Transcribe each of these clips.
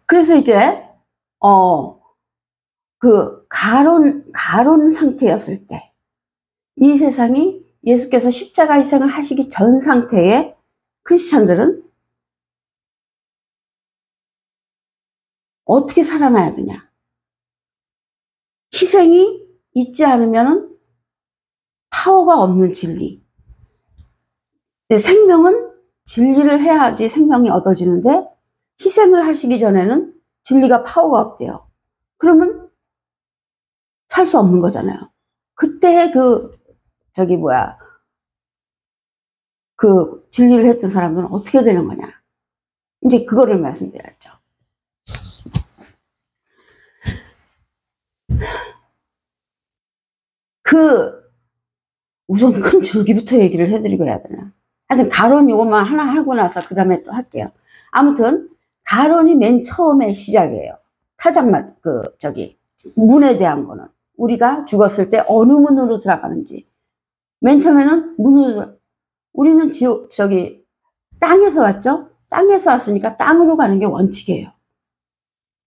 그래서 이제 그 가론 상태였을 때, 이 세상이 예수께서 십자가 희생을 하시기 전 상태의 크리스찬들은 어떻게 살아나야 되냐? 희생이 있지 않으면 파워가 없는 진리. 생명은 진리를 해야지 생명이 얻어지는데, 희생을 하시기 전에는 진리가 파워가 없대요. 그러면 살 수 없는 거잖아요. 그때 그 진리를 했던 사람들은 어떻게 되는 거냐? 이제 그거를 말씀드려야죠. 우선 큰 줄기부터 얘기를 해드리고 해야 되나? 하여튼 가론 요것만 하나 하고 나서 그 다음에 또 할게요. 아무튼 가론이 맨 처음에 시작이에요. 타작맛 문에 대한 거는 우리가 죽었을 때 어느 문으로 들어가는지. 맨 처음에는 문으로 우리는 땅에서 왔죠? 땅에서 왔으니까 땅으로 가는 게 원칙이에요.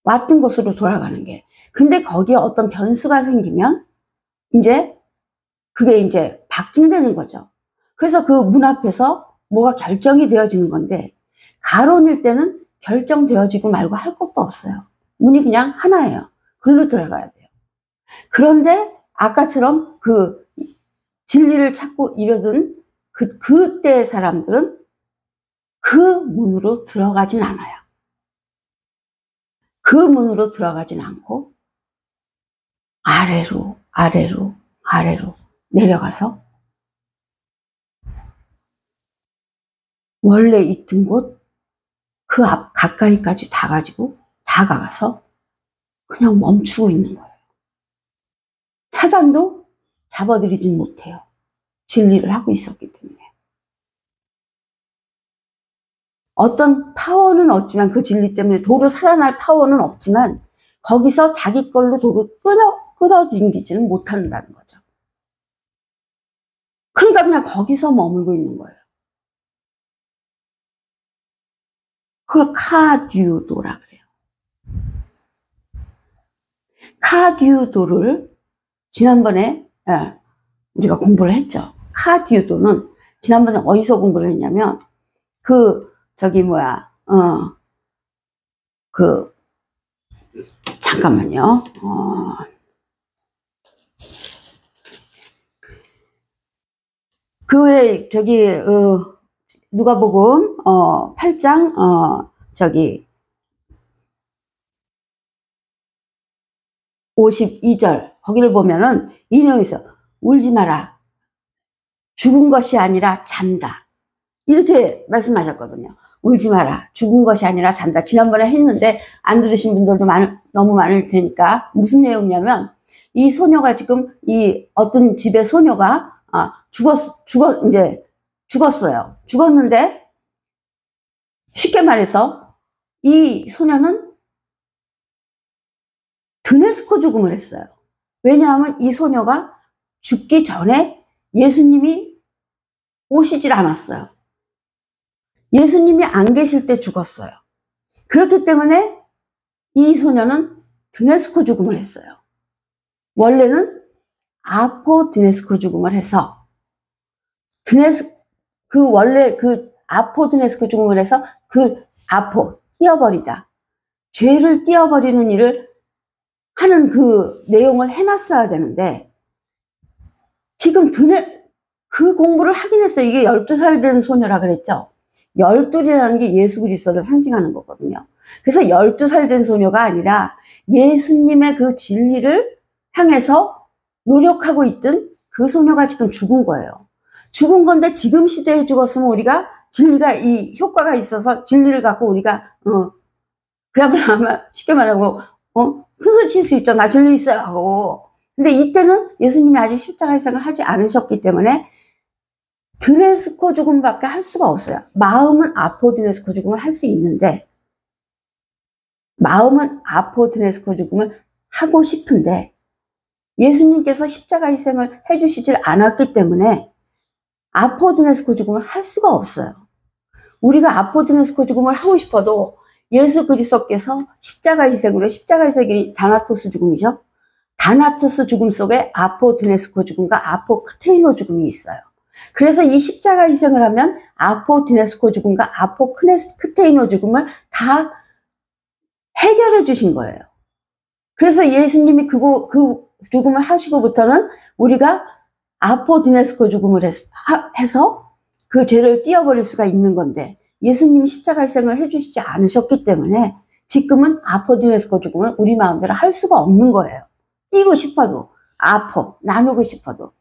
왔던 곳으로 돌아가는 게. 근데 거기에 어떤 변수가 생기면 그게 이제 바뀐다는 거죠. 그래서 그 문 앞에서 뭐가 결정이 되어지는 건데, 가론일 때는 결정되어지고 말고 할 것도 없어요. 문이 그냥 하나예요. 글로 들어가야 돼요. 그런데 아까처럼 그 진리를 찾고 이러던 그때 사람들은 그 문으로 들어가진 않아요. 그 문으로 들어가진 않고 아래로 내려가서 원래 있던 곳 그 앞 가까이까지 다 가가서 그냥 멈추고 있는 거예요. 사단도 잡아들이진 못해요. 진리를 하고 있었기 때문에. 어떤 파워는 없지만, 그 진리 때문에 도로 살아날 파워는 없지만, 거기서 자기 걸로 도로 끌어당기지는 못한다는 거죠. 그러니까 그냥 거기서 머물고 있는 거예요. 그걸 카듀도라 그래요. 카듀도를 지난번에 우리가 공부를 했죠. 카듀도는 지난번에 어디서 공부를 했냐면 잠깐만요. 누가복음 8장 52절 거기를 보면은 이 내용이 있어. 울지 마라. 죽은 것이 아니라 잔다. 이렇게 말씀하셨거든요. 울지 마라. 죽은 것이 아니라 잔다. 지난번에 했는데 안 들으신 분들도 너무 많을 테니까. 무슨 내용이냐면, 이 소녀가 지금 어떤 집의 소녀가 죽었어요. 죽었는데 쉽게 말해서 이 소녀는 드네스코 죽음을 했어요. 왜냐하면 이 소녀가 죽기 전에 예수님이 오시질 않았어요. 예수님이 안 계실 때 죽었어요. 그렇기 때문에 이 소녀는 드네스코 죽음을 했어요. 원래는 아포드네스코 죽음을 해서 아포드네스코 죽음을 해서 띄어버리다. 죄를 띄어버리는 일을 하는 그 내용을 해놨어야 되는데, 지금 그 공부를 하긴 했어요. 이게 12살 된 소녀라 그랬죠. 12이라는 게 예수 그리스도를 상징하는 거거든요. 그래서 12살 된 소녀가 아니라 예수님의 그 진리를 향해서 노력하고 있던 그 소녀가 지금 죽은 거예요. 죽은 건데, 지금 시대에 죽었으면 우리가 진리가 이 효과가 있어서 진리를 갖고 우리가 그야말로 쉽게 말하고 큰 소리 칠 수 있죠. 나 진리 있어요 하고. 근데 이때는 예수님이 아직 십자가 희생을 하지 않으셨기 때문에 드네스코 죽음밖에 할 수가 없어요. 마음은 아포드네스코 죽음을 할 수 있는데, 마음은 아포드네스코 죽음을 하고 싶은데 예수님께서 십자가 희생을 해주시질 않았기 때문에 아포드네스코 죽음을 할 수가 없어요. 우리가 아포드네스코 죽음을 하고 싶어도 예수 그리스도께서 십자가 희생으로, 십자가 희생이 다나토스 죽음이죠. 다나토스 죽음 속에 아포드네스코 죽음과 아포크테이노 죽음이 있어요. 그래서 이 십자가 희생을 하면 아포드네스코 죽음과 아포크테이노 죽음을 다 해결해 주신 거예요. 그래서 예수님이 그 죽음을 하시고부터는 우리가 아포드네스코 죽음을 해서 그 죄를 띄어버릴 수가 있는 건데, 예수님이 십자가 희생을 해주시지 않으셨기 때문에 지금은 아포드네스코 죽음을 우리 마음대로 할 수가 없는 거예요. 띄고 싶어도, 나누고 싶어도.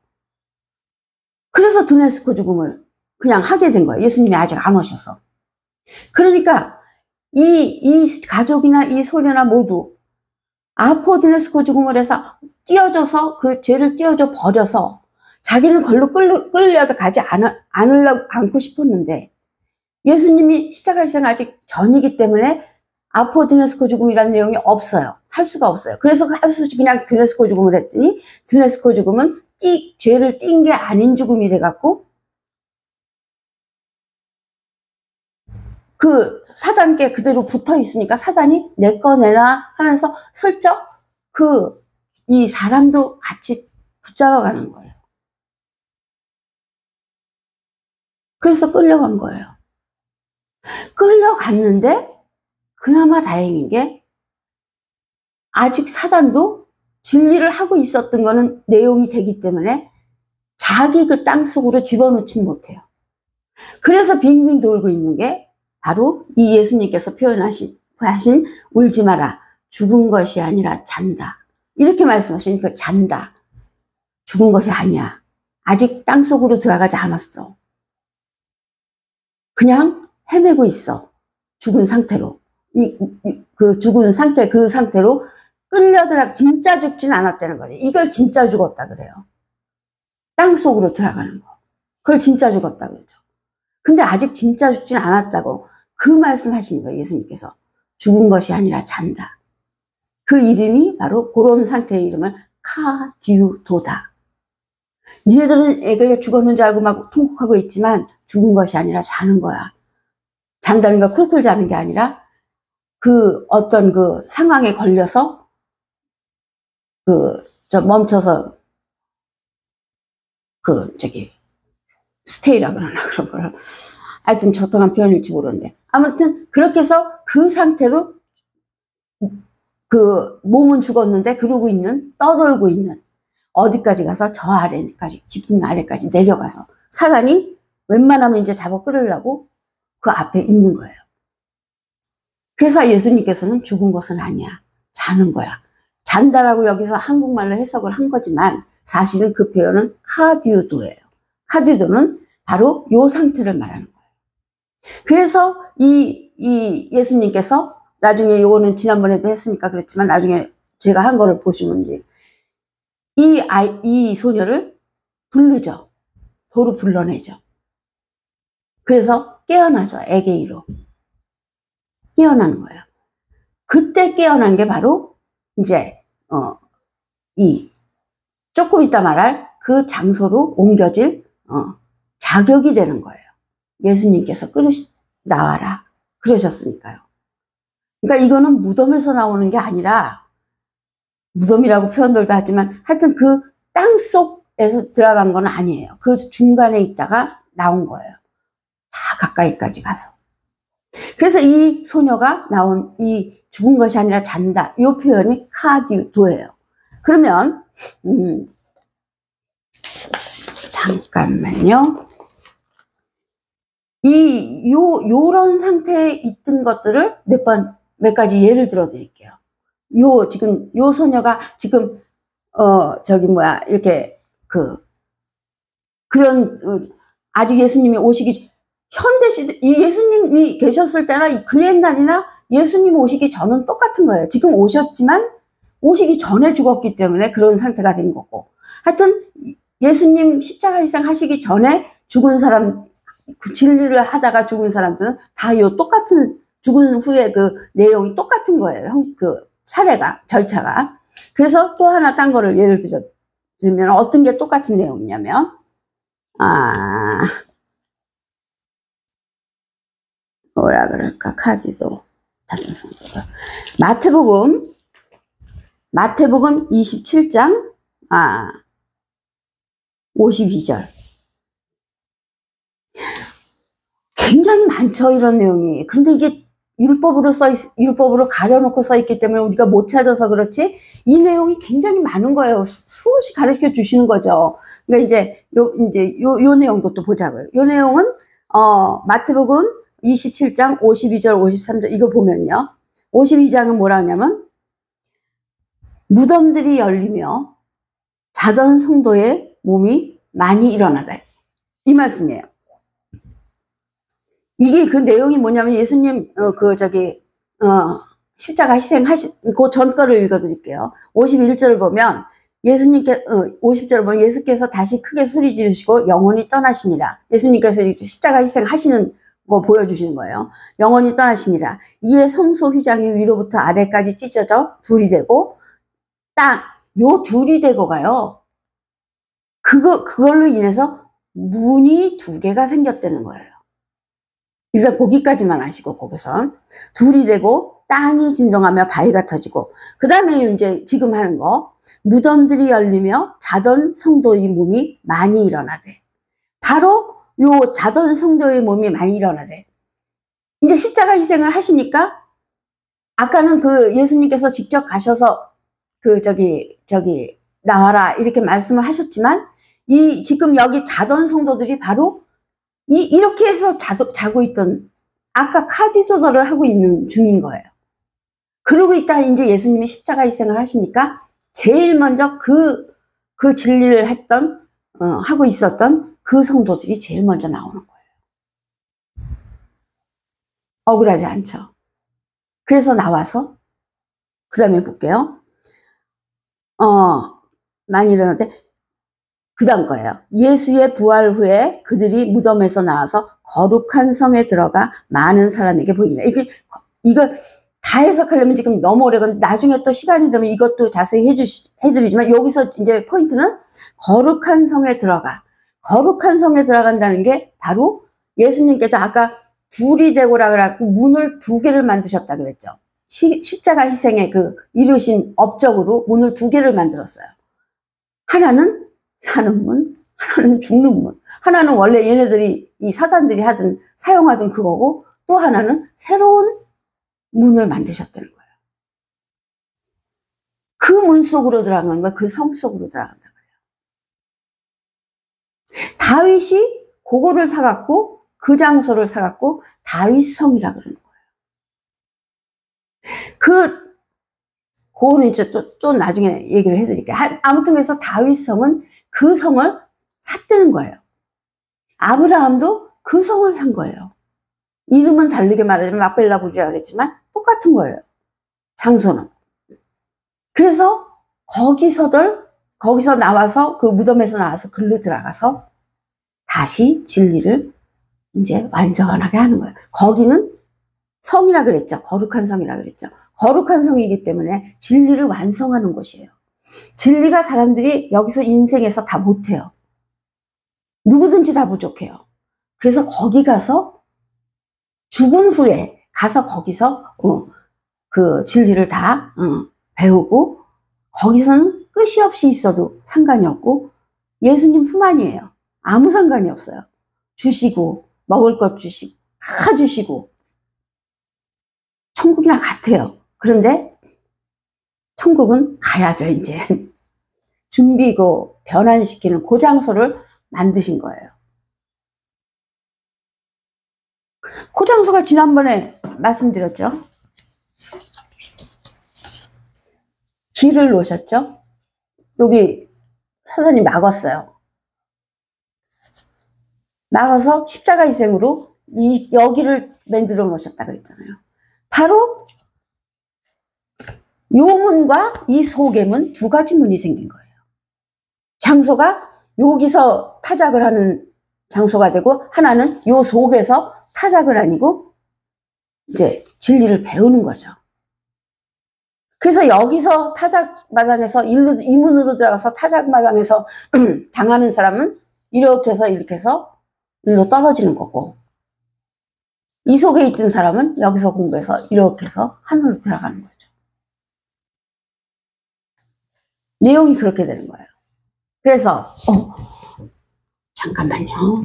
그래서 드네스코 죽음을 그냥 하게 된 거예요. 예수님이 아직 안 오셔서. 그러니까 이 가족이나 이 소녀나 모두 아포드네스코 죽음을 해서 띄어져서, 그 죄를 띄어져 버려서 자기는 걸로 끌려도 가지 않고 싶었는데, 예수님이 십자가 희생 아직 전이기 때문에 아포드네스코 죽음이라는 내용이 없어요. 할 수가 없어요. 그래서 그냥 드네스코 죽음을 했더니, 드네스코 죽음은 죄를 띈 게 아닌 죽음이 돼갖고 그 사단께 그대로 붙어 있으니까 사단이 내 거 내놔 하면서 슬쩍 이 사람도 같이 붙잡아가는 거예요. 그래서 끌려간 거예요. 끌려갔는데 그나마 다행인 게, 아직 사단도 진리를 하고 있었던 거는 내용이 되기 때문에 자기 그 땅속으로 집어넣진 못해요. 그래서 빙빙 돌고 있는 게 바로 이 예수님께서 표현하신 울지 마라, 죽은 것이 아니라 잔다, 이렇게 말씀하시니까, 잔다, 죽은 것이 아니야, 아직 땅속으로 들어가지 않았어, 그냥 헤매고 있어, 죽은 상태로. 그 죽은 상태, 그 상태로 끌려들어, 진짜 죽진 않았다는 거예요. 이걸 진짜 죽었다 그래요. 땅속으로 들어가는 거, 그걸 진짜 죽었다 그러죠. 근데 아직 진짜 죽진 않았다고 그 말씀하신 거예요. 예수님께서 죽은 것이 아니라 잔다. 그 이름이 바로 그런 상태의 이름을 카디우도다. 니네들은 애가 죽었는 줄 알고 막 통곡하고 있지만 죽은 것이 아니라 자는 거야. 잔다는 거 쿨쿨 자는 게 아니라 그 어떤 그 상황에 걸려서 멈춰서 스테이라 그러나 그런 걸. 하여튼 적당한 표현일지 모르는데, 아무튼 그렇게 해서 그 상태로 그 몸은 죽었는데 그러고 있는, 떠돌고 있는, 어디까지 가서 저 아래까지, 깊은 아래까지 내려가서 사단이 웬만하면 이제 잡아 끌으려고 그 앞에 있는 거예요. 그래서 예수님께서는 죽은 것은 아니야, 자는 거야. 잔다라고 여기서 한국말로 해석을 한 거지만 사실은 그 표현은 카디우도예요. 카디우도는 바로 요 상태를 말하는 거예요. 그래서 이 예수님께서 나중에, 요거는 지난번에도 했으니까 그랬지만 나중에 제가 한 거를 보시면 이제 이 소녀를 부르죠. 도로 불러내죠. 그래서 깨어나죠. 에게이로 깨어나는 거예요. 그때 깨어난 게 바로 이제 조금 이따 말할 그 장소로 옮겨질 자격이 되는 거예요. 예수님께서 나와라 그러셨으니까요. 그러니까 이거는 무덤에서 나오는 게 아니라, 무덤이라고 표현들도 하지만 하여튼 그 땅속에서 들어간 건 아니에요. 그 중간에 있다가 나온 거예요. 다 가까이까지 가서. 그래서 이 소녀가 나온 이 죽은 것이 아니라 잔다, 이 표현이 카디우도예요. 그러면 잠깐만요. 요런 상태에 있던 것들을 몇 가지 예를 들어 드릴게요. 지금 요 소녀가 지금 이렇게 그런 아직 예수님이 오시기, 현대 시대, 이 예수님이 계셨을 때나 그 옛날이나 예수님 오시기 전은 똑같은 거예요. 지금 오셨지만 오시기 전에 죽었기 때문에 그런 상태가 된 거고, 하여튼 예수님 십자가 희생 하시기 전에 죽은 사람, 그 진리를 하다가 죽은 사람들은 다 요 똑같은, 죽은 후에 그 내용이 똑같은 거예요. 그 사례가, 절차가. 그래서 또 하나 딴 거를 예를 들면 어떤 게 똑같은 내용이냐면, 뭐라 그럴까, 카디도. 자던 성도들. 마태복음 27장 52절. 굉장히 많죠, 이런 내용이. 근데 이게 율법으로 가려놓고 써있기 때문에 우리가 못 찾아서 그렇지, 이 내용이 굉장히 많은 거예요. 수없이 가르쳐 주시는 거죠. 그러니까 이제 요 내용도 또 보자고요. 요 내용은, 마태복음 27장 52절, 53절, 이거 보면요. 52장은 뭐라 하냐면, 무덤들이 열리며 자던 성도의 몸이 많이 일어나다. 이 말씀이에요. 이게 그 내용이 뭐냐면, 예수님, 십자가 희생하신, 그 전 거를 읽어드릴게요. 51절을 보면, 50절을 보면 예수께서 다시 크게 소리 지르시고 영원히 떠나시니라. 예수님께서 십자가 희생하시는 거 보여주시는 거예요. 영원히 떠나시니라. 이에 성소 휘장이 위로부터 아래까지 찢어져 둘이 되고, 요 둘이 되고가요. 그걸로 인해서 문이 2개가 생겼다는 거예요. 일단 거기까지만 아시고, 거기서 둘이 되고 땅이 진동하며 바위가 터지고, 그 다음에 이제 지금 하는 거, 무덤들이 열리며 자던 성도의 몸이 많이 일어나대. 바로 요 자던 성도의 몸이 많이 일어나대. 이제 십자가 희생을 하시니까, 아까는 그 예수님께서 직접 가셔서 나와라 이렇게 말씀을 하셨지만, 지금 여기 자던 성도들이 바로 이렇게 해서 자고 있던, 아까 카디 조절을 하고 있는 중인 거예요. 그러고 있다 이제 예수님이 십자가 희생을 하시니까 제일 먼저 그 진리를 하고 있었던 그 성도들이 제일 먼저 나오는 거예요. 억울하지 않죠? 그래서 나와서, 그 다음에 볼게요. 많이 일어났대. 그 다음 거예요. 예수의 부활 후에 그들이 무덤에서 나와서 거룩한 성에 들어가 많은 사람에게 보이니라. 이거 다 해석하려면 지금 너무 오래 걸리는데, 나중에 또 시간이 되면 이것도 자세히 해드리지만, 여기서 이제 포인트는 거룩한 성에 들어간다는 게 바로 예수님께서 아까 둘이 되고라 그래갖고 문을 2개를 만드셨다 그랬죠. 십자가 희생의 이루신 업적으로 문을 2개를 만들었어요. 하나는 사는 문, 하나는 죽는 문. 하나는 원래 얘네들이, 이 사단들이 사용하던 그거고, 또 하나는 새로운 문을 만드셨다는 거예요. 그 문 속으로 들어가는 거예요. 그 성 속으로 들어간다는 거예요. 다윗이 그거를 사갖고, 그 장소를 사갖고 다윗성이라 그러는 거예요. 그거는 이제 또 나중에 얘기를 해드릴게요. 아무튼 그래서 다윗성은 그 성을 샀다는 거예요. 아브라함도 그 성을 산 거예요. 이름은 다르게 말하자면 막벨라굴이라고 그랬지만 똑같은 거예요. 장소는. 그래서 거기서 나와서, 그 무덤에서 나와서 글로 들어가서 다시 진리를 이제 완전하게 하는 거예요. 거기는 성이라 그랬죠. 거룩한 성이라 그랬죠. 거룩한 성이기 때문에 진리를 완성하는 곳이에요. 진리가 사람들이 여기서 인생에서 다 못해요. 누구든지 다 부족해요. 그래서 거기 가서, 죽은 후에 가서 거기서 그 진리를 다 배우고, 거기서는 끝이 없이 있어도 상관이 없고, 예수님 뿐만이에요. 아무 상관이 없어요. 주시고, 먹을 것 주시고, 다 주시고, 천국이랑 같아요. 그런데 천국은 가야죠. 이제 준비고 변환시키는 그 장소를 만드신 거예요. 그 장소가 지난번에 말씀드렸죠. 길을 놓으셨죠. 여기 사단이 막았어요. 막아서 십자가 희생으로 여기를 만들어 놓으셨다 그랬잖아요. 바로 요 문과 이 소개문, 2가지 문이 생긴 거예요. 장소가 여기서 타작을 하는 장소가 되고, 하나는 요 속에서 타작을 아니고 이제 진리를 배우는 거죠. 그래서 여기서 타작마당에서 이 문으로 들어가서 타작마당에서 당하는 사람은 이렇게 해서 일로 떨어지는 거고, 이 속에 있던 사람은 여기서 공부해서 이렇게 해서 하늘로 들어가는 거죠. 내용이 그렇게 되는 거예요. 그래서 잠깐만요.